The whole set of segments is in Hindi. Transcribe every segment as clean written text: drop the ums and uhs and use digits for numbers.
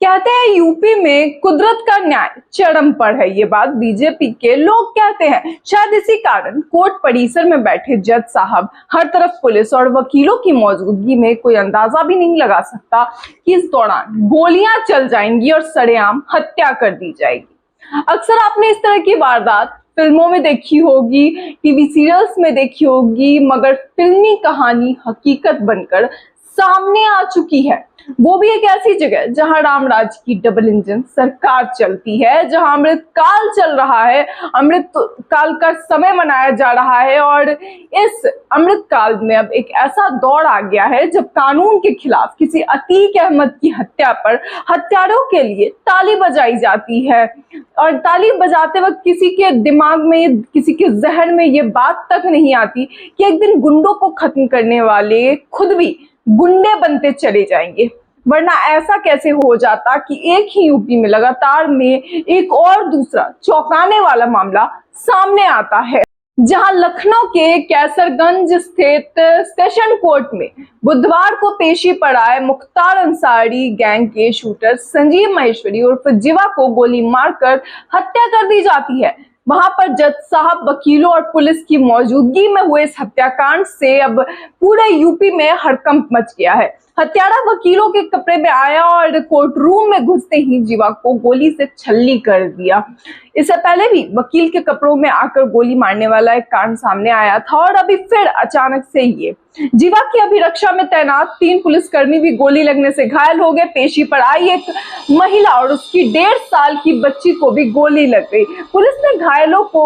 कहते हैं यूपी में कुदरत का न्याय चरम पर है। ये बात बीजेपी के लोग कहते हैं। शायद इसी कारण कोर्ट परिसर में बैठे जज साहब, हर तरफ पुलिस और वकीलों की मौजूदगी में कोई अंदाजा भी नहीं लगा सकता कि इस दौरान गोलियां चल जाएंगी और सरेआम हत्या कर दी जाएगी। अक्सर आपने इस तरह की वारदात फिल्मों में देखी होगी, टीवी सीरियल्स में देखी होगी, मगर फिल्मी कहानी हकीकत बनकर सामने आ चुकी है। वो भी एक ऐसी जगह जहां रामराज की डबल इंजन सरकार चलती है, जहां अमृत काल चल रहा है, अमृत काल का समय मनाया जा रहा है। और इस अमृत काल में अब एक ऐसा दौर आ गया है जब कानून के खिलाफ किसी अतीक अहमद की हत्या पर हत्यारों के लिए ताली बजाई जाती है। और ताली बजाते वक्त किसी के दिमाग में, किसी के जहन में ये बात तक नहीं आती कि एक दिन गुंडों को खत्म करने वाले खुद भी गुंडे बनते चले जाएंगे। वरना ऐसा कैसे हो जाता कि एक ही यूपी में लगातार में एक और दूसरा चौंकाने वाला मामला सामने आता है, जहां लखनऊ के कैसरगंज स्थित सेशन कोर्ट में बुधवार को पेशी पर आए मुख्तार अंसारी गैंग के शूटर संजीव माहेश्वरी उर्फ जीवा को गोली मारकर हत्या कर दी जाती है। वहां पर जज साहब, वकीलों और पुलिस की मौजूदगी में हुए इस हत्याकांड से अब पूरे यूपी में हड़कंप मच गया है। हत्यारा वकीलों के कपड़े में आया और कोर्ट रूम में घुसते ही जीवा को गोली से छल्ली कर दिया। इससे पहले भी वकील के कपड़ों में आकर गोली मारने वाला एक कांड सामने आया था और अभी फिर अचानक से ये जीवा की अभिरक्षा में तैनात 3 पुलिसकर्मी भी गोली लगने से घायल हो गए। पेशी पर आई एक महिला और उसकी 1.5 साल की बच्ची को भी गोली लग गई। पुलिस ने घायलों को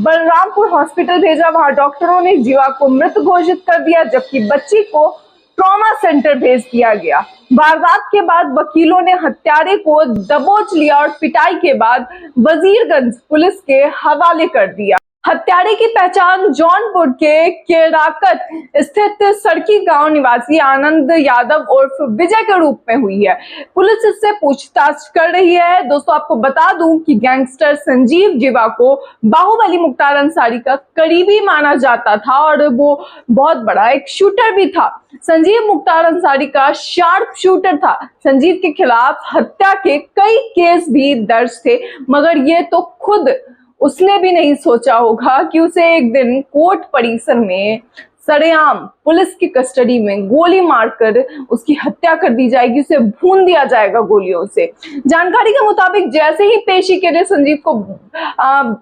बलरामपुर हॉस्पिटल भेजा। वहां डॉक्टरों ने जीवा को मृत घोषित कर दिया, जबकि बच्ची को ट्रॉमा सेंटर भेज दिया गया। वारदात के बाद वकीलों ने हत्यारे को दबोच लिया और पिटाई के बाद वजीरगंज पुलिस के हवाले कर दिया। हत्यारे की पहचान जौनपुर के केराकत स्थित सड़की गांव निवासी आनंद यादव उर्फ विजय के रूप में हुई है। पुलिस इससे पूछताछ कर रही है। दोस्तों, आपको बता दूं कि गैंगस्टर संजीव जीवा को बाहुबली मुख्तार अंसारी का करीबी माना जाता था और वो बहुत बड़ा एक शूटर भी था। संजीव मुख्तार अंसारी का शार्प शूटर था। संजीव के खिलाफ हत्या के कई केस भी दर्ज थे, मगर ये तो खुद उसने भी नहीं सोचा होगा कि उसे एक दिन कोर्ट परिसर में सरेआम पुलिस की कस्टडी में गोली मारकर उसकी हत्या कर दी जाएगी, उसे भून दिया जाएगा गोलियों से। जानकारी के मुताबिक जैसे ही पेशी के लिए संजीव को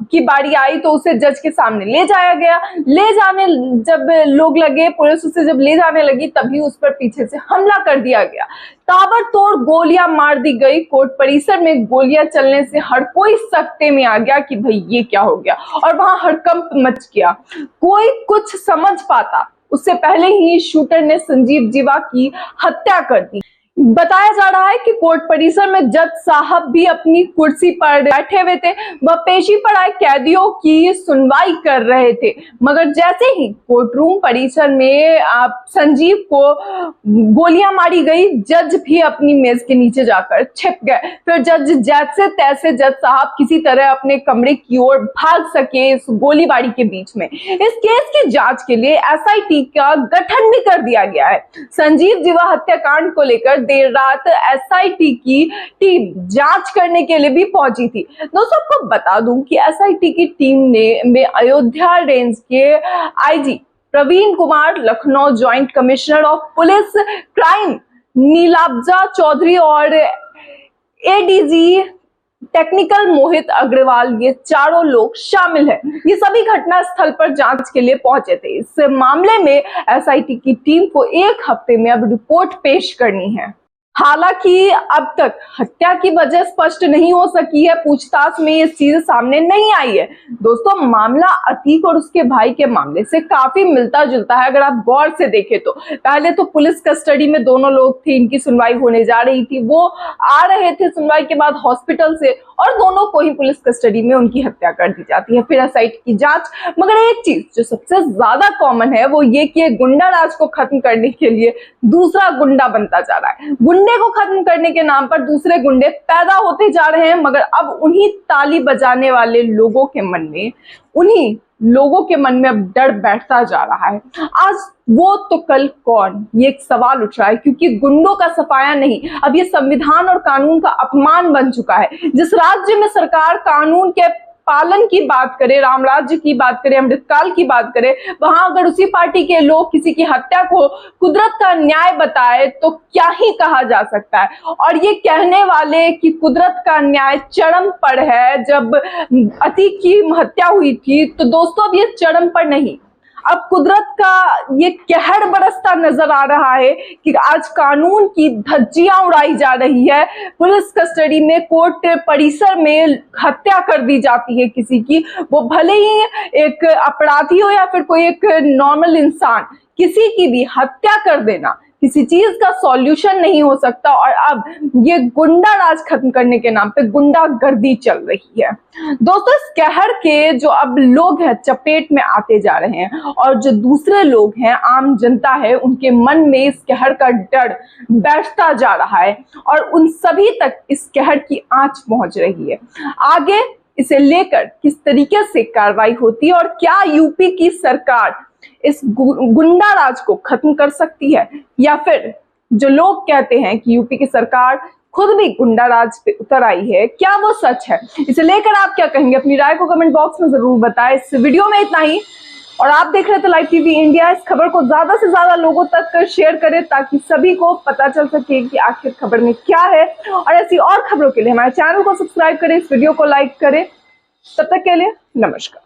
की बारी आई तो उसे जज के सामने ले जाया गया। ले जाने जब लोग लगे, पुलिस उसे जब ले जाने लगी, तभी उस पर पीछे से हमला कर दिया गया। ताबड़तोड़ गोलियां मार दी गई। कोर्ट परिसर में गोलियां चलने से हर कोई सकते में आ गया कि भाई ये क्या हो गया, और वहां हड़कंप मच गया। कोई कुछ समझ पाता उससे पहले ही शूटर ने संजीव जीवा की हत्या कर दी। बताया जा रहा है कि कोर्ट परिसर में जज साहब भी अपनी कुर्सी पर बैठे हुए थे। वह पेशी पर आए कैदियों की सुनवाई कर रहे थे, मगर जैसे ही कोर्ट रूम परिसर में संजीव को गोलियां मारी गई, जज भी अपनी मेज के नीचे जाकर छिप गए। फिर जज जैसे तैसे जज साहब किसी तरह अपने कमरे की ओर भाग सके इस गोलीबारी के बीच में। इस केस की जांच के लिए एसआईटी का गठन भी कर दिया गया है। संजीव जीवा हत्याकांड को लेकर देर रात एसआईटी की टीम जांच करने के लिए भी पहुंची थी। दोस्तों, आपको बता दूं कि एसआईटी की टीम में अयोध्या रेंज के IG Praveen Kumar, Lucknow joint commissioner of police crime Nilabja Chaudhary और एडीजी टेक्निकल मोहित अग्रवाल, ये चारों लोग शामिल हैं। ये सभी घटना स्थल पर जांच के लिए पहुंचे थे। इस मामले में एसआईटी की टीम को 1 हफ्ते में अब रिपोर्ट पेश करनी है। हालांकि अब तक हत्या की वजह स्पष्ट नहीं हो सकी है। पूछताछ में ये चीज सामने नहीं आई है। दोस्तों, मामला अतीक और उसके भाई के मामले से काफी मिलता जुलता है। अगर आप गौर से देखें तो पहले तो पुलिस कस्टडी में दोनों लोग थे, इनकी सुनवाई होने जा रही थी। वो आ रहे थे सुनवाई के बाद हॉस्पिटल से, और दोनों को ही पुलिस कस्टडी में उनकी हत्या कर दी जाती है। फिर एसआईटी की जांच। मगर एक चीज जो सबसे ज्यादा कॉमन है वो ये कि गुंडा राज को खत्म करने के लिए दूसरा गुंडा बनता जा रहा है। गुंडे को खत्म करने के नाम पर दूसरे गुंडे पैदा होते जा रहे हैं, मगर अब उन्हीं ताली बजाने वाले लोगों के मन में, उन्हीं लोगों के मन में अब डर बैठता जा रहा है। आज वो तो कल कौन, ये एक सवाल उठ रहा है, क्योंकि गुंडों का सफाया नहीं, अब ये संविधान और कानून का अपमान बन चुका है। जिस राज्य में सरकार कानून के पालन की बात करे, राम राज्य की बात करे, अमृतकाल की बात करे, वहां अगर उसी पार्टी के लोग किसी की हत्या को कुदरत का न्याय बताए तो क्या ही कहा जा सकता है। और ये कहने वाले कि कुदरत का न्याय चरम पर है, जब अतीक की हत्या हुई थी, तो दोस्तों अब ये चरम पर नहीं, अब कुदरत का ये कहर बरसता नजर आ रहा है कि आज कानून की धज्जियां उड़ाई जा रही है। पुलिस कस्टडी में, कोर्ट परिसर में हत्या कर दी जाती है किसी की, वो भले ही एक अपराधी हो या फिर कोई एक नॉर्मल इंसान, किसी की भी हत्या कर देना किसी चीज का सॉल्यूशन नहीं हो सकता। और अब ये गुंडा राज खत्म करने के नाम पे गुंडागर्दी चल रही है। दोस्तों, इस कहर के जो अब लोग हैं चपेट में आते जा रहे हैं, और जो दूसरे लोग हैं, आम जनता है, उनके मन में इस कहर का डर बैठता जा रहा है और उन सभी तक इस कहर की आंच पहुंच रही है। आगे इसे लेकर किस तरीके से कार्रवाई होती है और क्या यूपी की सरकार इस गुंडा राज को खत्म कर सकती है, या फिर जो लोग कहते हैं कि यूपी की सरकार खुद भी गुंडा राज पे उतर आई है, क्या वो सच है? इसे लेकर आप क्या कहेंगे? अपनी राय को कमेंट बॉक्स में जरूर बताएं। इस वीडियो में इतना ही, और आप देख रहे थे लाइव टीवी इंडिया। इस खबर को ज्यादा से ज्यादा लोगों तक शेयर करें ताकि सभी को पता चल सके कि आखिर खबर में क्या है। और ऐसी और खबरों के लिए हमारे चैनल को सब्सक्राइब करें, इस वीडियो को लाइक करें। तब तक के लिए नमस्कार।